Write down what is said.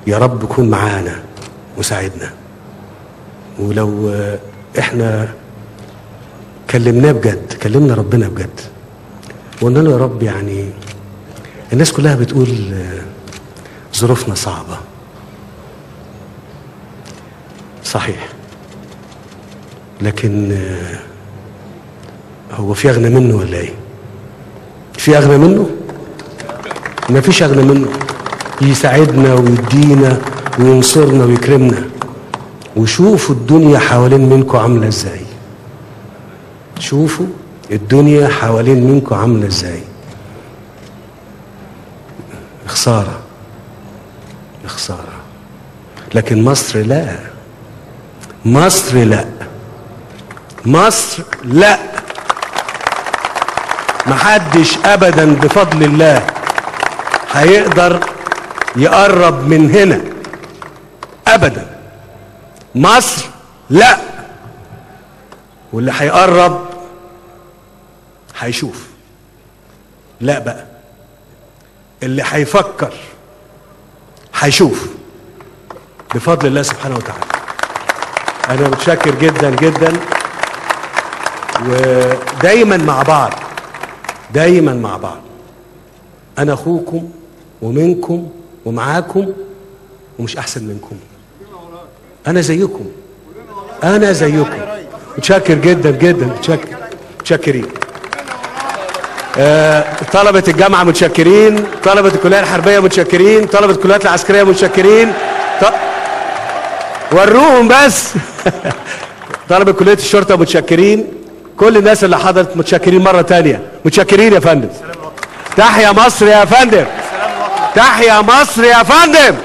يا رب كون معانا وساعدنا. ولو احنا كلمناه بجد، كلمنا ربنا بجد وقلنا له يا رب، يعني الناس كلها بتقول ظروفنا صعبة، صحيح، لكن هو في أغنى منه ولا إيه؟ في أغنى منه؟ ما فيش أغنى منه، يساعدنا ويدينا وينصرنا ويكرمنا. وشوفوا الدنيا حوالين منكم عاملة إزاي، شوفوا الدنيا حوالين منكم عاملة إزاي. خسارة خسارة. لكن مصر لا، مصر لا، مصر لا، محدش ابدا بفضل الله هيقدر يقرب من هنا ابدا. مصر لا، واللي هيقرب هيشوف. لا بقى، اللي هيفكر هيشوف بفضل الله سبحانه وتعالى. انا متشكر جدا جدا، ودايما مع بعض، دايما مع بعض. انا اخوكم ومنكم ومعاكم ومش احسن منكم، انا زيكم، انا زيكم. متشكر جدا جدا، متشكرين. طلبة الجامعة متشكرين، طلبة الكلية الحربية متشكرين، طلبة الكليات العسكرية متشكرين. وروهم بس. طلبة كلية الشرطة متشكرين، كل الناس اللي حضرت متشكرين مرة تانية. متشكرين يا فندم. تحيا مصر يا فندم، تحيا مصر يا فندم.